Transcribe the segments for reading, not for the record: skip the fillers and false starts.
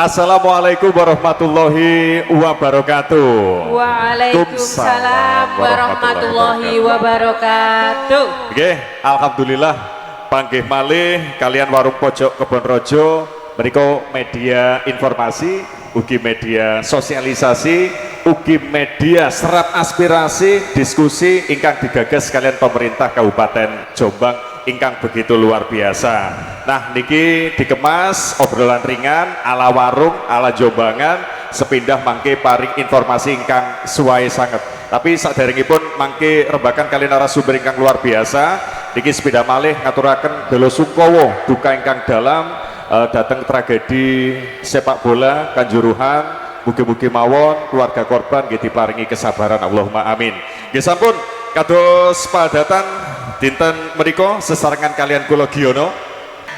Assalamualaikum warahmatullahi wabarakatuh. Waalaikumsalam warahmatullahi wabarakatuh. Oke, alhamdulillah panggih malih kalian warung pojok Kebonrojo menika media informasi, ugi media sosialisasi, ugi media serap aspirasi, diskusi ingkang digagas kalian pemerintah Kabupaten Jombang ingkang begitu luar biasa. Nah niki dikemas obrolan ringan ala warung ala Jombangan sepindah mangke paring informasi ingkang suwai sanget. Tapi saderengipun mangke rembakan kalian narasumber ingkang luar biasa niki sepindah malih ngaturaken bela sungkawa duka ingkang dalam datang tragedi sepak bola Kanjuruhan. Mugi-mugi mawon keluarga korban nggih diparingi kesabaran, Allahumma amin. Nggih sampun kados padatan dinten meriko sesarengan kalian kula Giono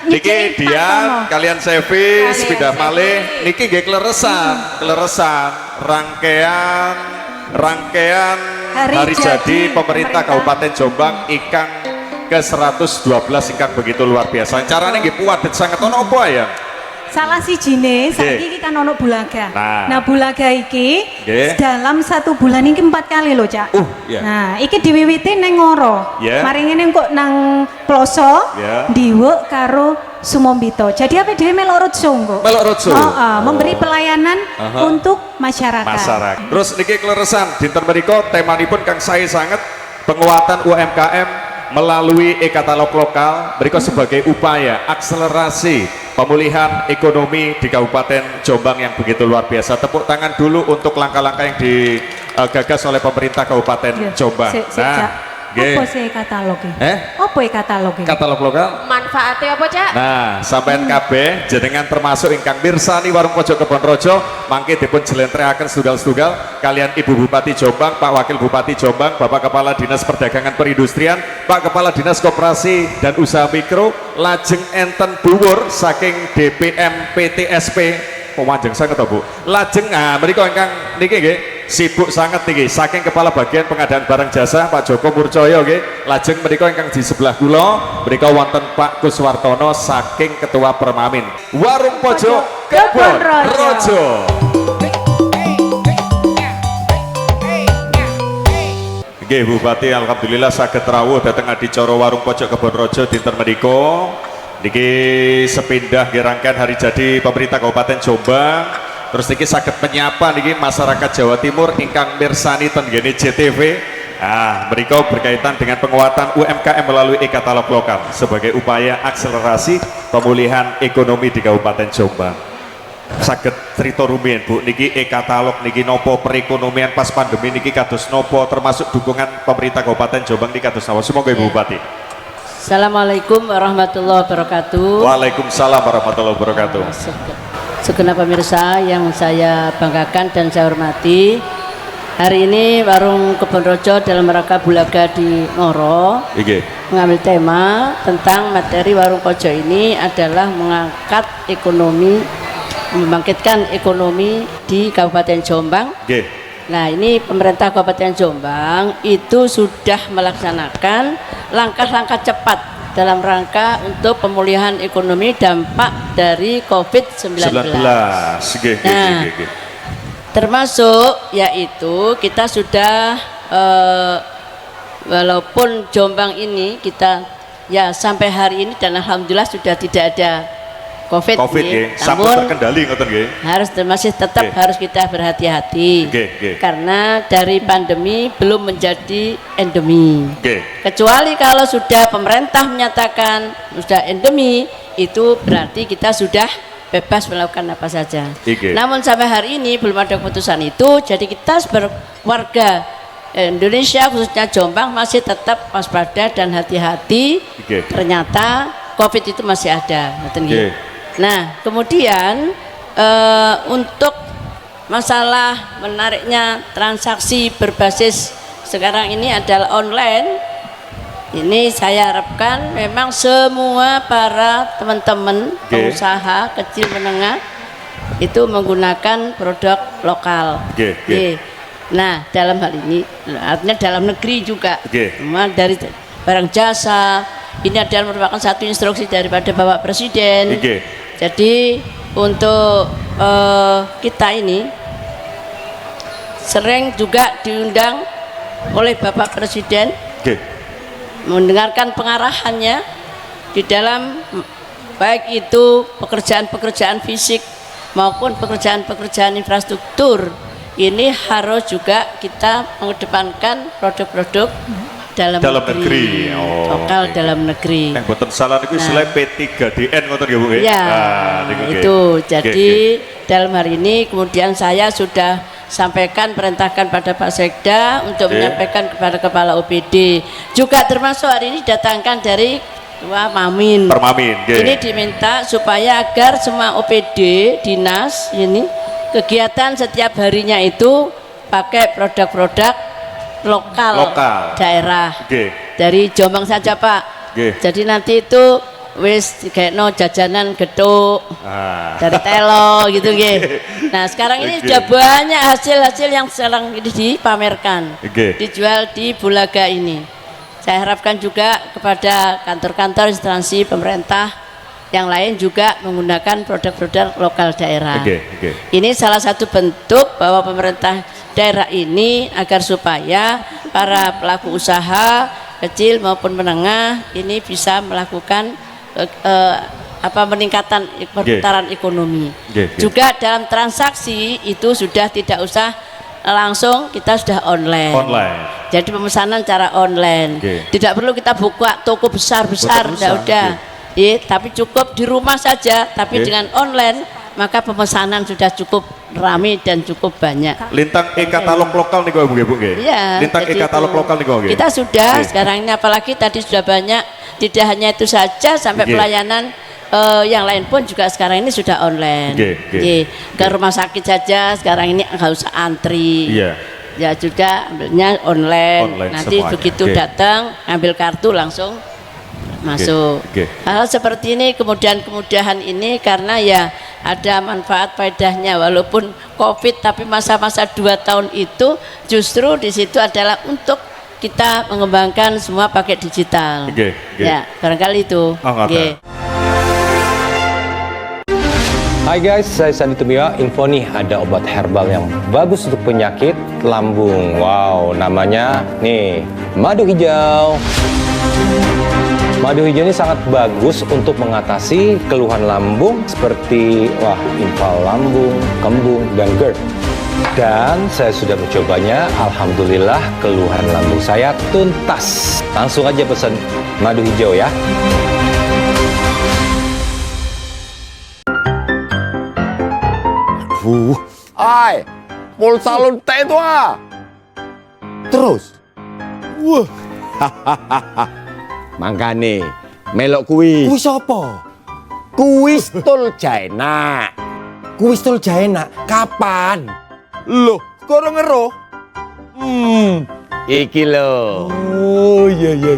niki Dian kalian Sevi sepindah malih niki nggih kleresan rangkaian hari jadi pemerintah Kabupaten Jombang ingkang ke-112 ingkang begitu luar biasa. Carane nggih puadet sanget ono apa ya? Salah si jenis, saiki kan ono bulaga. Nah bulaga iki dalam 1 bulan ini 4 kali loh Cak. Nah iki diwiwiti neng Ngoro, mari ngene kok nang Ploso, Diwuk karo Sumombito. Jadi apa dia melok roadshow kok? Melok roadshow. Memberi pelayanan untuk masyarakat. Terus niki kleresan dinten menika temanipun kang sae sanget penguatan UMKM melalui e-katalog lokal berikut sebagai upaya akselerasi pemulihan ekonomi di Kabupaten Jombang yang begitu luar biasa. Tepuk tangan dulu untuk langkah-langkah yang digagas oleh pemerintah Kabupaten Jombang. Apa sih katalog ini? Apa katalog ini? Katalog lokal. Manfaatnya apa Cak? Nah, sampean kabeh jenengan termasuk ingkang mirsani warung pojok Kebonrojo mangke dipun jlentrehaken setunggal-setunggal kalian Ibu Bupati Jombang, Pak Wakil Bupati Jombang, Bapak Kepala Dinas Perdagangan Perindustrian, Pak Kepala Dinas Koperasi dan Usaha Mikro, lajeng enten dhuwur saking DPM PTSP pemanjang sanget Bu. Lajeng mriku ingkang niki nggih sibuk sangat tinggi saking Kepala Bagian Pengadaan Barang Jasa Pak Joko Murcoyo nggih. Lajeng menika ingkang di sebelah kula menika wonten Pak Kuswartono saking Ketua Permamin Warung Pojok Kebonrojo. Nggih Bupati alhamdulillah saged rawuh dhateng adicara Warung Pojok Kebonrojo dinten menika. Niki sepindah rangkaian hari jadi pemerintah Kabupaten Jombang. Terus niki saged menyapa niki masyarakat Jawa Timur ingkang mirsani ten ngene JTV. Mereka berkaitan dengan penguatan UMKM melalui e-katalog lokal sebagai upaya akselerasi pemulihan ekonomi di Kabupaten Jombang. Saged crita rumiyin Bu niki e-katalog niki nopo, perekonomian pas pandemi niki kados nopo, termasuk dukungan pemerintah Kabupaten Jombang niki kados napa? Semoga Ibu Bupati. Assalamualaikum warahmatullahi wabarakatuh. Waalaikumsalam warahmatullahi wabarakatuh. Segenap pemirsa yang saya banggakan dan saya hormati, hari ini Warung Kebonrojo dalam rangka Bulaga di Ngoro mengambil tema tentang materi Warung Pojok ini adalah mengangkat ekonomi, membangkitkan ekonomi di Kabupaten Jombang. Nah ini pemerintah Kabupaten Jombang itu sudah melaksanakan langkah-langkah cepat dalam rangka untuk pemulihan ekonomi dampak dari COVID-19. Termasuk yaitu kita sudah walaupun Jombang ini kita ya sampai hari ini dan alhamdulillah sudah tidak ada COVID namun terkendali masih tetap harus kita berhati-hati karena dari pandemi belum menjadi endemi. Kecuali kalau sudah pemerintah menyatakan sudah endemi, itu berarti kita sudah bebas melakukan apa saja. Namun sampai hari ini belum ada keputusan itu, jadi kita sebagai warga Indonesia khususnya Jombang masih tetap waspada dan hati-hati. Ternyata COVID itu masih ada. Nah kemudian untuk masalah menariknya transaksi berbasis sekarang ini adalah online, ini saya harapkan memang semua para teman-teman pengusaha kecil menengah itu menggunakan produk lokal. Nah dalam hal ini artinya dalam negeri juga dari barang jasa ini adalah merupakan satu instruksi daripada Bapak Presiden. Jadi untuk kita ini sering juga diundang oleh Bapak Presiden mendengarkan pengarahannya di dalam baik itu pekerjaan-pekerjaan fisik maupun pekerjaan-pekerjaan infrastruktur. Ini harus juga kita mengedepankan produk-produk dalam negeri. Lokal dalam negeri. Yang boten salah itu istilah P3DN ngoten ya Bu ya. Ya, itu. Jadi dalam hari ini kemudian saya sudah sampaikan perintahkan pada Pak Sekda untuk menyampaikan kepada Kepala OPD. Juga termasuk hari ini datangkan dari Ketua Mamin. Permamin. Ini diminta supaya agar semua OPD dinas ini kegiatan setiap harinya itu pakai produk-produk lokal daerah dari Jombang saja Pak. Jadi nanti itu wis kayak jajanan getuk dari telo gitu Nah sekarang ini sudah banyak hasil-hasil yang sekarang ini dipamerkan, dijual di Bulaga ini. Saya harapkan juga kepada kantor-kantor instansi pemerintah yang lain juga menggunakan produk-produk lokal daerah. Ini salah satu bentuk bahwa pemerintah daerah ini agar supaya para pelaku usaha kecil maupun menengah ini bisa melakukan peningkatan perputaran ekonomi. Juga dalam transaksi itu sudah tidak usah langsung, kita sudah online. Jadi pemesanan cara online. Tidak perlu kita buka toko besar-besar, udah. Tapi cukup di rumah saja, tapi dengan online maka pemesanan sudah cukup ramai dan cukup banyak. Lintang e-katalog lokal nih Bu nggih. Iya. Lintang e-katalog lokal nih nggih. Kita sudah sekarang ini, apalagi tadi sudah banyak, tidak hanya itu saja sampai pelayanan yang lain pun juga sekarang ini sudah online. Ke rumah sakit saja sekarang ini nggak usah antri. Ya sudah ambilnya online. Nanti semuanya. Begitu datang ambil kartu langsung masuk. Hal seperti ini kemudahan ini karena ya ada manfaat faedahnya walaupun COVID, tapi masa-masa 2 tahun itu justru di situ adalah untuk kita mengembangkan semua pakai digital. Ya barangkali itu. Hai guys, saya Sandi Tumiwa. Info nih, ada obat herbal yang bagus untuk penyakit lambung. Wow, namanya nih madu hijau. Madu hijau ini sangat bagus untuk mengatasi keluhan lambung seperti infal lambung, kembung, dan GERD. Dan saya sudah mencobanya, alhamdulillah keluhan lambung saya tuntas. Langsung aja pesan madu hijau ya. Ay, pulsa lonte itu Terus. Mangkane melok kuis. Kuis apa? Kuis Tuljaena. Kuis Tuljaena kapan? Loh, kok ngero? Iki lho. Oh iya.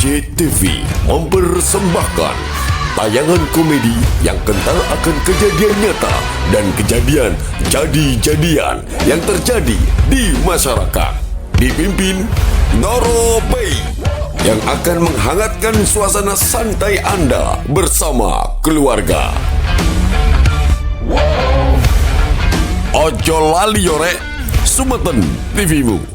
JTV mempersembahkan tayangan komedi yang kental akan kejadian nyata dan kejadian jadi-jadian yang terjadi di masyarakat. Dipimpin Noro Pay yang akan menghangatkan suasana santai Anda bersama keluarga. Ojo lali yorek, Sumeten TV-mu.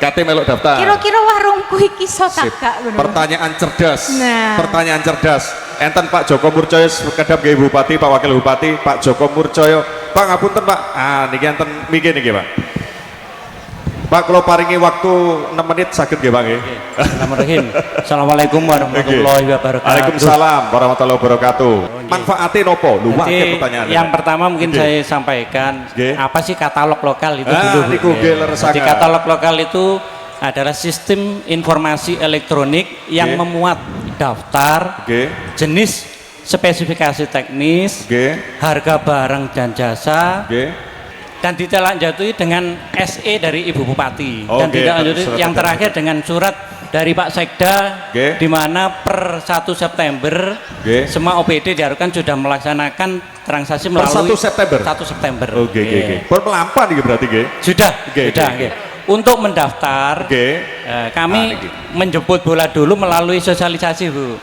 Kate melok daftar. Kira-kira warungku iki iso tak gak ngono. Pertanyaan cerdas. Nah. Pertanyaan cerdas. Enten Pak Joko Murcoyo kedap nggih Bupati, Pak Wakil Bupati, Pak Joko Murcoyo. Pak ngapunten Pak. Niki enten mikir niki Pak. Pak kalau paringi waktu 6 menit sakit nggih Pak nggih. Bismillahirrahmanirrahim. Assalamualaikum warahmatullahi wabarakatuh. Waalaikumsalam warahmatullahi wabarakatuh. Manfaatnya nopo? Luwih pertanyaannya. Yang pertama mungkin saya sampaikan apa sih katalog lokal itu dulu. Jadi katalog lokal itu adalah sistem informasi elektronik yang memuat daftar, jenis, spesifikasi teknis, harga barang dan jasa, dan ditindaklanjuti dengan SE dari Ibu Bupati, dan ditindaklanjuti yang terakhir dengan surat dari Pak Sekda, di mana per 1 September semua OPD diharapkan sudah melaksanakan transaksi melalui per 1 September. 1 September. Bermelampan nih berarti Sudah. Untuk mendaftar, kami menjemput bola dulu melalui sosialisasi, Bu.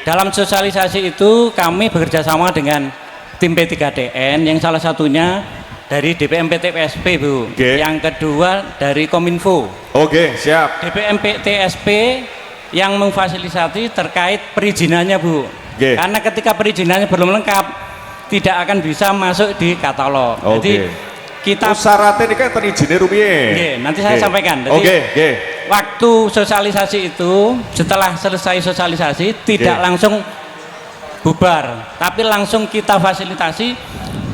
Dalam sosialisasi itu kami bekerja sama dengan tim P3DN yang salah satunya dari DPM PTSP, Bu. Yang kedua dari Kominfo. Siap. DPM PTSP yang memfasilitasi terkait perizinannya, Bu. Karena ketika perizinannya belum lengkap tidak akan bisa masuk di katalog. Jadi kita syaratnya ini kan terizinnya rupiah. Nanti saya sampaikan. Jadi, waktu sosialisasi itu setelah selesai sosialisasi tidak langsung bubar, tapi langsung kita fasilitasi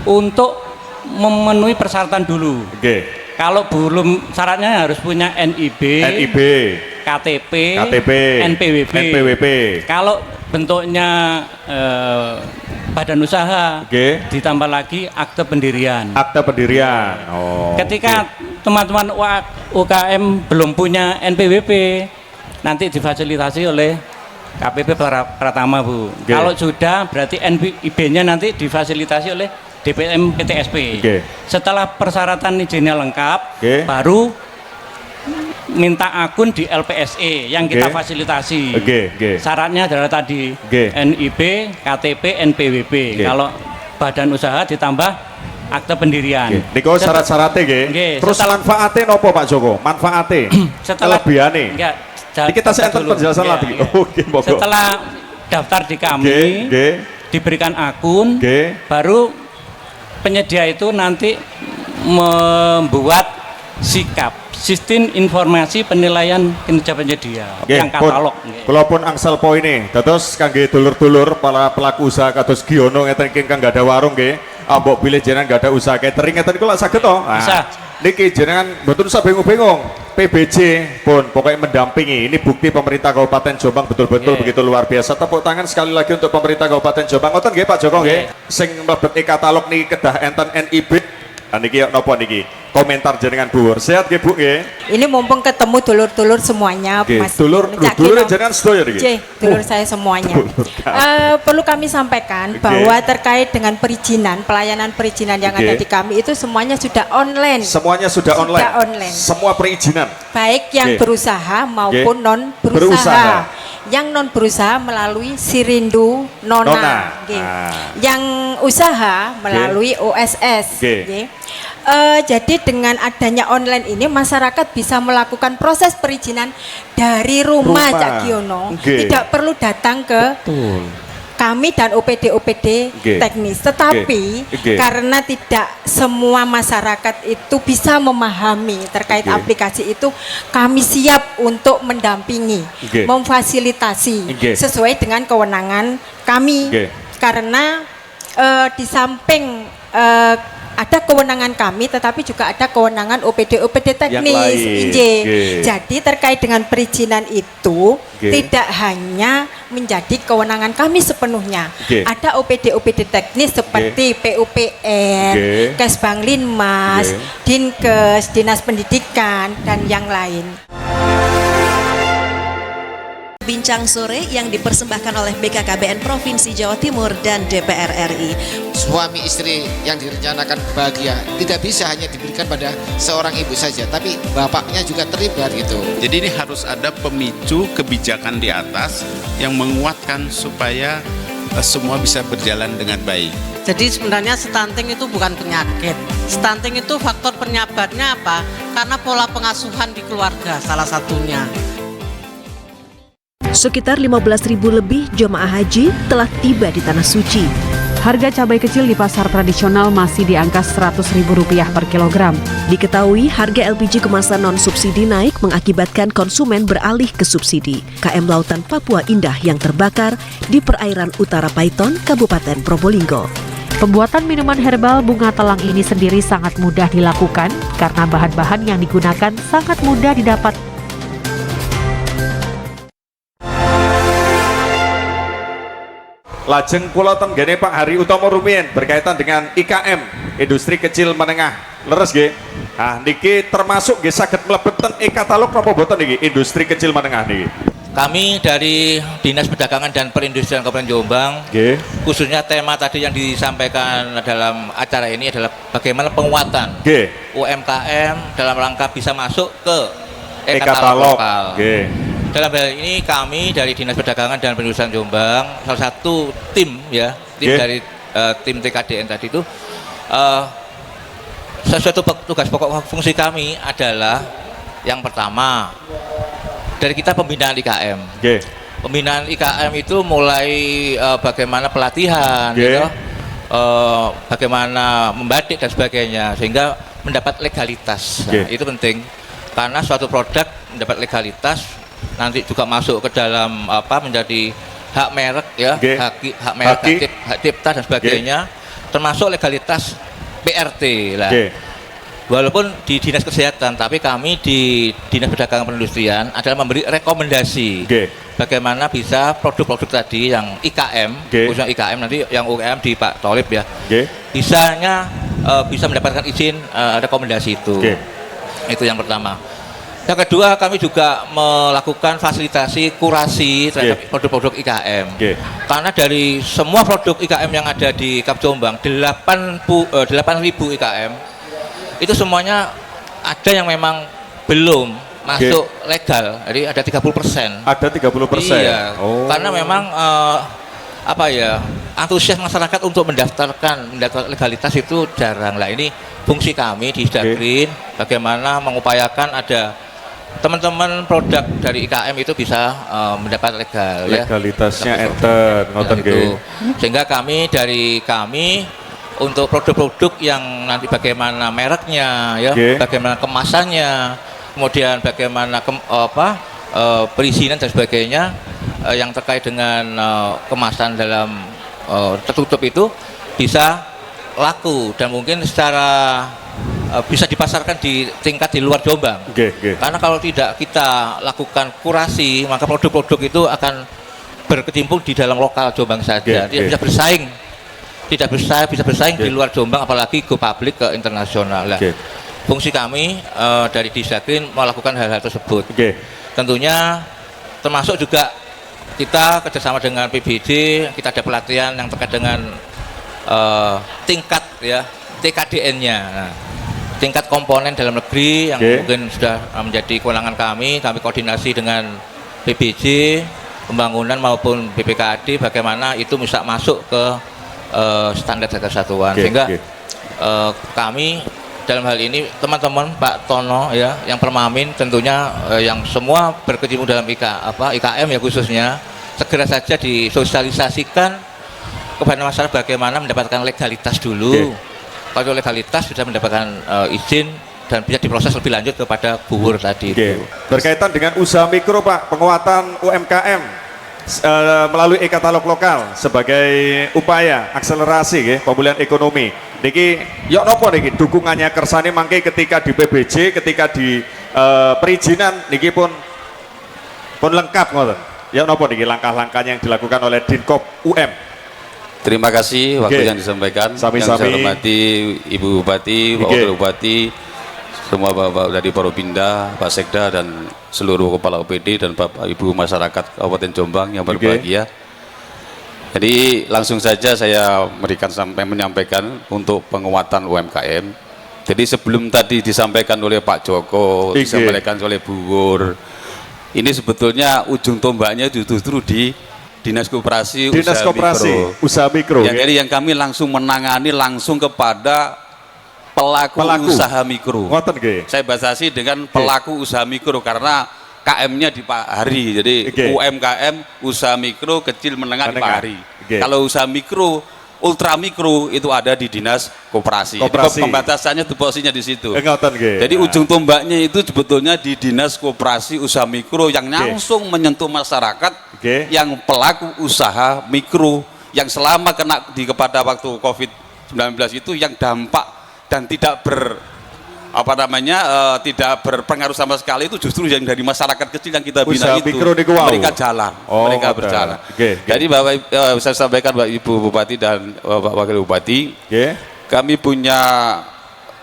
untuk memenuhi persyaratan dulu. Kalau belum syaratnya harus punya NIB, KTP, NPWP. Kalau bentuknya badan usaha, ditambah lagi akte pendirian. Ketika teman-teman UKM belum punya NPWP, nanti difasilitasi oleh KPP Pratama, Bu. Kalau sudah, berarti NIB-nya nanti difasilitasi oleh DPM PTSP. Setelah persyaratan izinnya lengkap, baru minta akun di LPSE yang kita fasilitasi. Syaratnya adalah tadi NIB, KTP, NPWP. Kalau badan usaha ditambah akte pendirian. Niko syarat-syaratnya Terus manfaatnya nopo Pak Joko? Manfaatnya? Kelebihannya? Jadi kita seenten penjelasan lagi. Setelah daftar di kami, diberikan akun, baru penyedia itu nanti membuat sistem informasi penilaian kinerja penyedia yang katalog. Kalaupun angsal poin ini, terus kangge dulur-dulur para pelaku usaha kados Giono ngeten iki nggak ada warung mbok pilih jenengan nggak ada usaha catering ngeten iku lak saged to. Bisa. Niki jenengan mboten usah bingung-bingung. PBJ pun pokoknya mendampingi. Ini bukti pemerintah Kabupaten Jombang betul-betul begitu luar biasa. Tepuk tangan sekali lagi untuk pemerintah Kabupaten Jombang. Ngoten nggih Pak Joko nggih. Sing mlebet katalog niki kedah enten NIB. Niki napa niki? Komentar jenengan Bu. Sehat nggih Bu nggih? Ini mumpung ketemu dulur-dulur semuanya, Mas. Dulur jenengan sedaya niki. Dulur saya semuanya. Perlu kami sampaikan bahwa terkait dengan perizinan, pelayanan perizinan yang ada di kami itu semuanya sudah online. Semuanya sudah online. Semua perizinan. Baik yang berusaha maupun non berusaha. Yang non berusaha melalui Sirindu Nona. Yang usaha melalui OSS. Jadi dengan adanya online ini masyarakat bisa melakukan proses perizinan dari rumah. Cak Giono. Tidak perlu datang ke kami dan OPD teknis, tetapi karena tidak semua masyarakat itu bisa memahami terkait aplikasi itu, kami siap untuk mendampingi, memfasilitasi sesuai dengan kewenangan kami. Karena di samping ada kewenangan kami, tetapi juga ada kewenangan OPD teknis. Jadi terkait dengan perizinan itu tidak hanya menjadi kewenangan kami sepenuhnya. Ada OPD teknis seperti PUPR, Kesbanglinmas, Dinkes, Dinas Pendidikan, dan yang lain. Bincang sore yang dipersembahkan oleh BKKBN Provinsi Jawa Timur dan DPR RI. Suami istri yang direncanakan bahagia tidak bisa hanya diberikan pada seorang ibu saja, tapi bapaknya juga terlibat gitu. Jadi ini harus ada pemicu kebijakan di atas yang menguatkan supaya semua bisa berjalan dengan baik. Jadi sebenarnya stunting itu bukan penyakit. Stunting itu faktor penyebabnya apa? Karena pola pengasuhan di keluarga salah satunya. Sekitar 15.000 lebih jemaah haji telah tiba di Tanah Suci. Harga cabai kecil di pasar tradisional masih di angka Rp100.000 per kilogram. Diketahui harga LPG kemasan non-subsidi naik mengakibatkan konsumen beralih ke subsidi. KM Lautan Papua Indah yang terbakar di perairan utara Paiton, Kabupaten Probolinggo. Pembuatan minuman herbal bunga telang ini sendiri sangat mudah dilakukan karena bahan-bahan yang digunakan sangat mudah didapat. Lajeng kula tenggene Pak Hari Utomo rumiyin berkaitan dengan IKM, industri kecil menengah. Leres nggih? Nah, niki termasuk nggih saged mlebet ten e-katalog napa boten niki industri kecil menengah niki? Kami dari Dinas Perdagangan dan Perindustrian Kabupaten Jombang, khususnya tema tadi yang disampaikan dalam acara ini adalah bagaimana penguatan UMKM dalam rangka bisa masuk ke e-katalog lokal. Dalam hal ini kami dari Dinas Perdagangan dan Perindustrian Jombang, salah satu tim ya, dari tim TKDN tadi itu, sesuatu tugas pokok fungsi kami adalah yang pertama, dari kita pembinaan IKM. Pembinaan IKM itu mulai bagaimana pelatihan, gitu, bagaimana membatik dan sebagainya, sehingga mendapat legalitas. Nah, itu penting karena suatu produk mendapat legalitas nanti juga masuk ke dalam menjadi hak merek ya, hak merek, hak cipta dan sebagainya, termasuk legalitas PRT lah. Walaupun di Dinas Kesehatan, tapi kami di Dinas Perdagangan Perindustrian adalah memberi rekomendasi bagaimana bisa produk-produk tadi yang IKM, khususnya IKM nanti yang UKM di Pak Tolib ya, bisa mendapatkan izin rekomendasi itu. Itu yang pertama. Yang kedua, kami juga melakukan fasilitasi kurasi terhadap produk-produk IKM. Karena dari semua produk IKM yang ada di Kap Jombang, 8.000 IKM itu semuanya ada yang memang belum masuk legal, jadi ada 30%. Ada 30%. Iya. Karena memang antusias masyarakat untuk mendaftar legalitas itu jarang lah. Ini fungsi kami di Dagrin, bagaimana mengupayakan ada teman-teman produk dari IKM itu bisa mendapat legal, legalitasnya enter, sehingga dari kami untuk produk-produk yang nanti bagaimana mereknya, ya, bagaimana kemasannya, kemudian bagaimana perizinan dan sebagainya yang terkait dengan kemasan dalam tertutup itu bisa laku dan mungkin secara bisa dipasarkan di tingkat di luar Jombang. Karena kalau tidak kita lakukan kurasi, maka produk-produk itu akan berkecimpung di dalam lokal Jombang saja. Tidak bisa bersaing. Tidak bisa bersaing di luar Jombang, apalagi go public ke internasional. Fungsi kami dari Disdagrin melakukan hal-hal tersebut. Tentunya termasuk juga kita kerjasama dengan PBD, kita ada pelatihan yang terkait dengan tingkat ya TKDN-nya. Nah, tingkat komponen dalam negeri yang mungkin sudah menjadi kewenangan kami koordinasi dengan PBJ, pembangunan maupun BPKAD, bagaimana itu bisa masuk ke standar jaga satuan, sehingga kami dalam hal ini teman-teman Pak Tono ya, yang Permamin tentunya yang semua berkecimpung dalam IKM ya khususnya, segera saja disosialisasikan kepada masyarakat bagaimana mendapatkan legalitas dulu. Kalau legalitas sudah mendapatkan izin dan bisa diproses lebih lanjut kepada buhur tadi. Berkaitan dengan usaha mikro Pak, penguatan UMKM melalui e-katalog lokal sebagai upaya akselerasi pemulihan ekonomi. Niki yok nopo niki dukungannya kersane mangke ketika di PBJ, ketika di perizinan niki pun lengkap ngoten. Yok nopo niki langkah-langkahnya yang dilakukan oleh Dinkop UM. Terima kasih waktu yang disampaikan. Sami-sami. Yang saya hormati Ibu Bupati, Pak Wakil Bupati, semua Bapak dari Porobinda, Pak Sekda dan seluruh kepala OPD dan Bapak Ibu masyarakat Kabupaten Jombang yang berbahagia. Jadi langsung saja saya menyampaikan untuk penguatan UMKM. Jadi sebelum tadi disampaikan oleh Pak Joko, disampaikan oleh Bu Wur, ini sebetulnya ujung tombaknya justru di Dinas Koperasi Usaha Mikro. Jadi yang kami langsung menangani langsung kepada pelaku usaha mikro. Saya batasi dengan pelaku usaha mikro karena KM-nya di Pak Hari. Jadi UMKM usaha mikro kecil menengah di Pak Hari. Kalau usaha mikro ultra mikro itu ada di Dinas Koperasi. Pembatasannya tupoksinya di situ. Jadi ujung tombaknya itu sebetulnya di Dinas Koperasi usaha mikro yang langsung menyentuh masyarakat yang pelaku usaha mikro yang selama kena kepada waktu COVID-19 itu yang dampak dan tidak tidak berpengaruh sama sekali itu justru yang dari masyarakat kecil yang kita bina itu mereka jalan, mereka berjalan. Jadi Bapak saya sampaikan Bapak Ibu Bupati dan Bapak Wakil Bupati, kami punya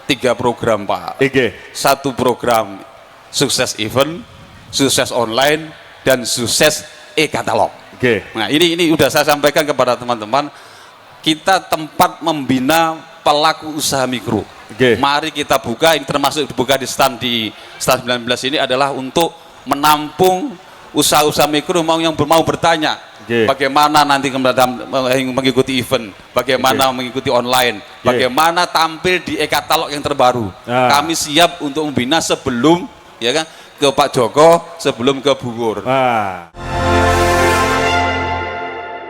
3 program Pak. Satu program sukses event, sukses online, dan sukses e-katalog. Nah ini udah saya sampaikan kepada teman-teman, kita tempat membina pelaku usaha mikro. Mari kita buka, ini termasuk dibuka di stand 19 ini adalah untuk menampung usaha-usaha mikro yang mau bertanya bagaimana nanti mengikuti event, bagaimana mengikuti online, bagaimana tampil di e-katalog yang terbaru. Kami siap untuk membina sebelum ya kan ke Pak Joko, sebelum ke Bu Wur.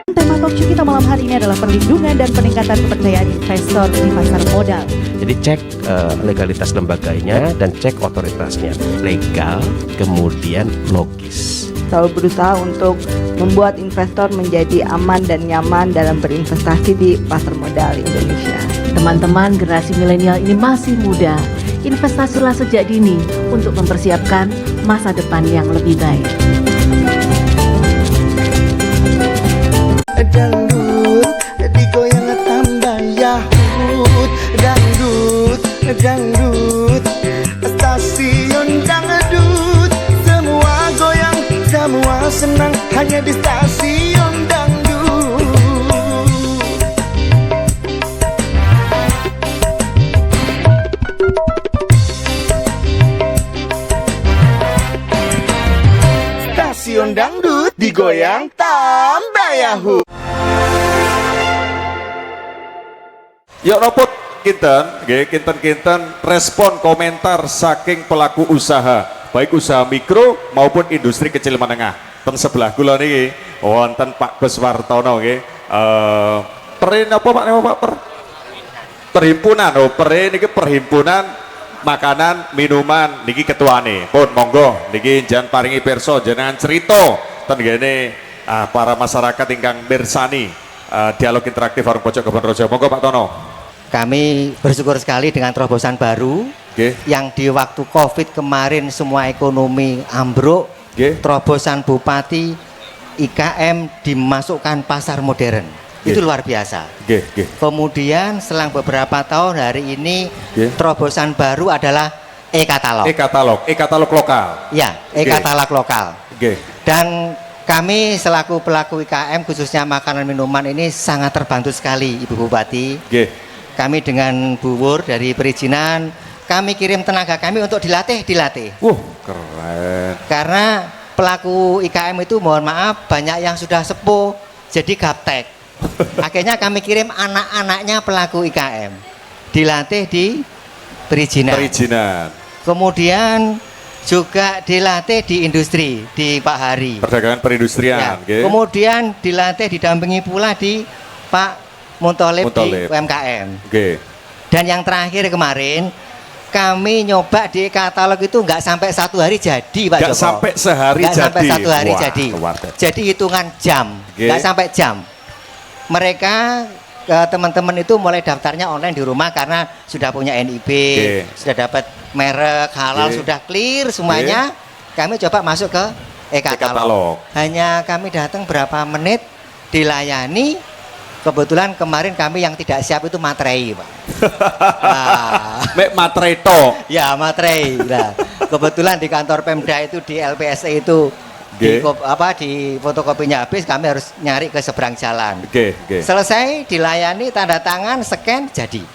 Tema talkshow kita malam hari ini adalah perlindungan dan peningkatan kepercayaan investor di pasar modal. Jadi cek legalitas lembaganya dan cek otoritasnya, legal kemudian logis. Selalu berusaha untuk membuat investor menjadi aman dan nyaman dalam berinvestasi di pasar modal Indonesia. Teman-teman generasi milenial ini masih muda. Investasilah sejak dini untuk mempersiapkan masa depan yang lebih baik. Dangdut digoyang tambah yahut, dangdut dangdut stasiun dangdut, semua goyang semua senang hanya di stasiun dangdut. Stasiun dangdut digoyang tambah yahut. Yuk nopot kinten respon komentar saking pelaku usaha, baik usaha mikro maupun industri kecil menengah. Ten sebelah kula niki wonten Pak Beswartono nggih. Perin apa Pak nama Pak? Perhimpunan. Oh, perin niki perhimpunan makanan minuman niki ketuane. Pun monggo niki jan paringi pirsa jenengan cerita ten ngene para masyarakat ingkang mirsani dialog interaktif Warung Pojok Kebonrojo. Monggo Pak Tono. Kami bersyukur sekali dengan terobosan baru yang di waktu Covid kemarin semua ekonomi ambruk. Terobosan Bupati IKM dimasukkan pasar modern. Itu luar biasa. Kemudian selang beberapa tahun hari ini terobosan baru adalah e-katalog. E-katalog lokal. Ya, e-katalog lokal. Dan kami selaku pelaku IKM khususnya makanan minuman ini sangat terbantu sekali Ibu Bupati. Kami dengan Bu Wur dari perizinan, kami kirim tenaga kami untuk dilatih. Keren. Karena pelaku IKM itu mohon maaf banyak yang sudah sepuh jadi gaptek. Akhirnya kami kirim anak-anaknya pelaku IKM dilatih di perizinan. Kemudian juga dilatih di industri di Pak Hari. Perdagangan perindustrian. Kemudian dilatih didampingi pula di Pak Muntolib di UMKM. Dan yang terakhir kemarin kami nyoba di katalog itu nggak sampai 1 hari jadi Pak Joko. Nggak sampai sehari jadi. Sampai 1 hari Wah, jadi. Jadi hitungan jam, nggak sampai jam. Mereka teman-teman itu mulai daftarnya online di rumah karena sudah punya NIB, sudah dapat merek halal, sudah clear semuanya. Kami coba masuk ke e-katalog. Hanya kami datang berapa menit dilayani. Kebetulan kemarin kami yang tidak siap itu materai, Pak. Materai to. Ya, materai. Nah, kebetulan di kantor Pemda itu di LPSE itu di fotokopinya habis, kami harus nyari ke seberang jalan. Selesai dilayani, tanda tangan, scan, jadi.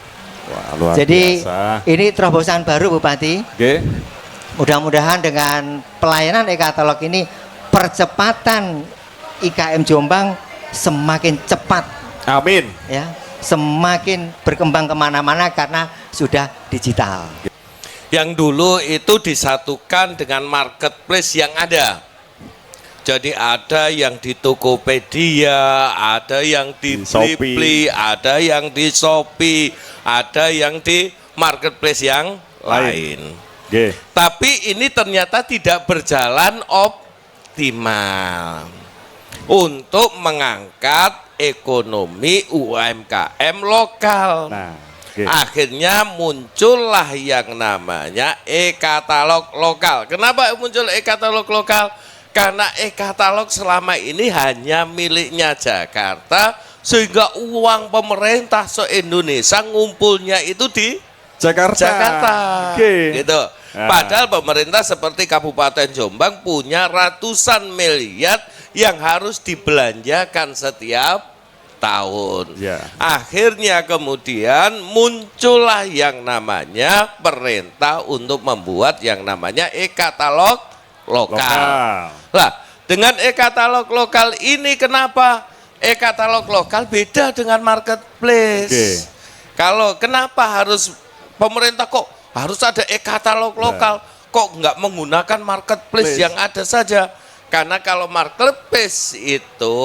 Wah, luar jadi biasa. Ini terobosan baru Bupati. Mudah-mudahan dengan pelayanan e-katalog ini percepatan IKM Jombang semakin cepat. Amin. Ya, semakin berkembang kemana-mana karena sudah digital. Yang dulu itu disatukan dengan marketplace yang ada. Jadi ada yang di Tokopedia, ada yang di Blibli, ada yang di Shopee, ada yang di marketplace yang lain. Tapi ini ternyata tidak berjalan optimal untuk mengangkat ekonomi UMKM lokal. Akhirnya muncullah yang namanya e-katalog lokal. Kenapa muncul e-katalog lokal? Karena e-katalog selama ini hanya miliknya Jakarta, sehingga uang pemerintah se-Indonesia ngumpulnya itu di Jakarta. Gitu. Padahal pemerintah seperti Kabupaten Jombang punya ratusan miliar yang harus dibelanjakan setiap tahun. Akhirnya kemudian muncullah yang namanya perintah untuk membuat yang namanya e-katalog lokal. Lah, dengan e-katalog lokal ini kenapa e-katalog lokal beda dengan marketplace? Kalau kenapa harus pemerintah kok harus ada e-katalog lokal? Kok nggak menggunakan marketplace yang ada saja? Karena kalau marketplace itu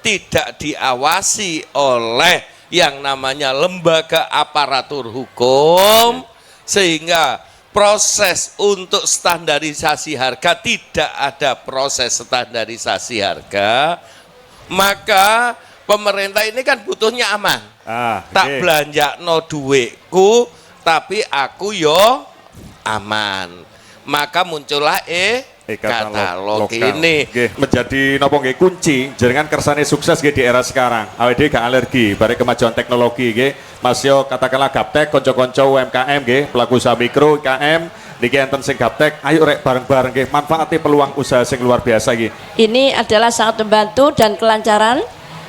tidak diawasi oleh yang namanya lembaga aparatur hukum, sehingga proses untuk standarisasi harga tidak ada proses standarisasi harga, maka pemerintah ini kan butuhnya aman. Tak belanja no duitku, tapi aku yo aman. Maka muncullah katalog ini menjadi nopo nggih kunci jaringan kersane sukses di era sekarang. Awake gak alergi bareng kemajuan teknologi nggih. Mas yo katakanlah gaptek konco-konco UMKM nggih, pelaku usaha mikro UMKM niki enten sing gaptek, ayo rek bareng-bareng nggih manfaati peluang usaha sing luar biasa iki. Ini adalah sangat membantu dan kelancaran.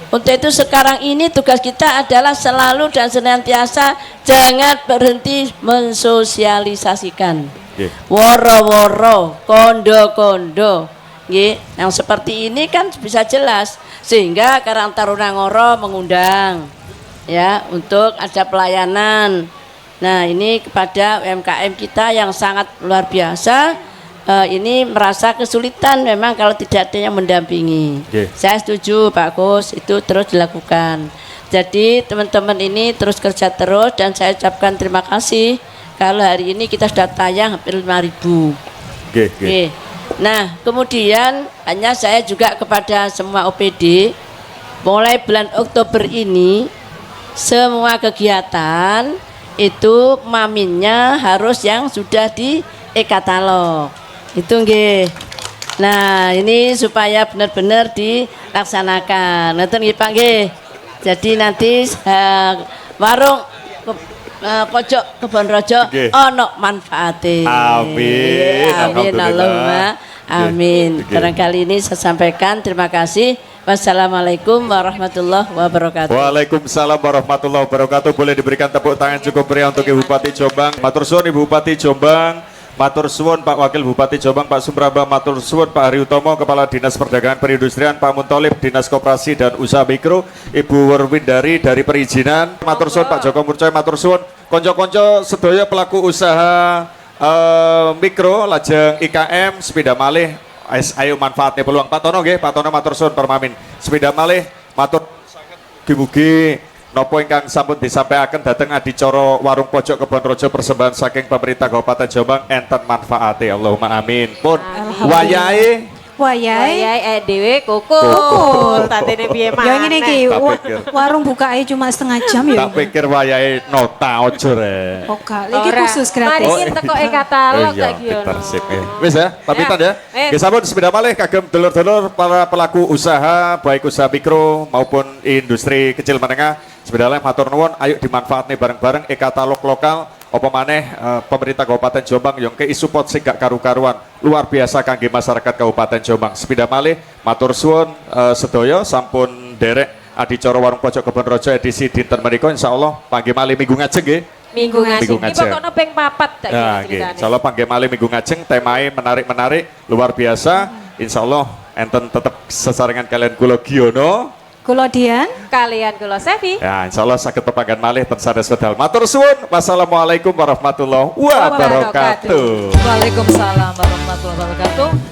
Untuk itu sekarang ini tugas kita adalah selalu dan senantiasa jangan berhenti mensosialisasikan. Woro-woro, kondo-kondo, yang seperti ini kan bisa jelas, sehingga Karang Taruna Ngoro mengundang ya untuk ada pelayanan. Nah ini kepada UMKM kita yang sangat luar biasa, ini merasa kesulitan memang kalau tidak ada yang mendampingi. Saya setuju Pak Kus, itu terus dilakukan. Jadi teman-teman ini terus kerja terus dan saya ucapkan terima kasih. Kalau hari ini kita sudah tayang hampir 5.000. Nah, kemudian hanya saya juga kepada semua OPD, mulai bulan Oktober ini semua kegiatan itu maminnya harus yang sudah di e-katalog. Itu nggih. Nah, ini supaya benar-benar dilaksanakan. Ngoten nggih Pak nggih. Jadi nanti warung pojok Kebon Rojo ono manfaate. Amin. Amin Allahumma amin. Barangkali ini saya sampaikan, terima kasih. Wassalamualaikum warahmatullahi wabarakatuh. Waalaikumsalam warahmatullahi wabarakatuh. Boleh diberikan tepuk tangan cukup meriah untuk Ibu Bupati Jombang. Matur suwun Ibu Bupati Jombang. Matur suwun Pak Wakil Bupati Jombang Pak Sumramba. Matur suwun Pak Hari Utomo Kepala Dinas Perdagangan Perindustrian, Pak Muntolib Dinas Koperasi dan Usaha Mikro, Ibu Werwindari dari Perizinan. Matur suwun Pak Joko Murcoy. Matur suwun konco-konco sedaya pelaku usaha mikro lajeng IKM sepeda malih. Ayo manfaatnya peluang Pak Tono nggih. Pak Tono matur suwun permamin sepeda malih matur mugi-mugi nopo ingkang sampun disampaikan dateng adicara warung pojok Kebon Rojo persembahan saking pemerintah Kabupaten Jombang enten manfaate Allahumma amin. Pun wayahe dhewe kukul tatene piye maneh. Ya ngene iki warung bukae cuma setengah jam ya. Tak pikir wayahe nota ojo re. Oh gak, iki khusus gratis. Mari teko e-katalog tak ki ono. Wis ya, pamitan ya. Nggih sampun sepeda malih kagem dulur-dulur para pelaku usaha baik usaha mikro maupun industri kecil menengah. Sepeda malih matur nuwun, ayo dimanfaatne bareng-bareng e-katalog lokal. Apa maneh pemerintah Kabupaten Jombang yang kei support sing gak karu-karuan luar biasa kangge masyarakat Kabupaten Jombang. Sepeda malih matur suwun sedaya sampun derek adicara warung pojok Kebon Rojo edisi dinten menika insyaallah panggih malih minggu ngajeng nggih. Minggu ngajeng. Iki pokoknya ping 4 tak ceritane. Insyaallah panggih malih minggu ngajeng temae menarik-menarik luar biasa. Insyaallah enten tetep sesarengan kalian kula Giono. Kula Dian kalian kula Sevi. Ya, insyaallah sakit pepagan malih ten sanes wedal. Matur suwun. Wassalamualaikum warahmatullahi wabarakatuh. Waalaikumsalam warahmatullahi wabarakatuh.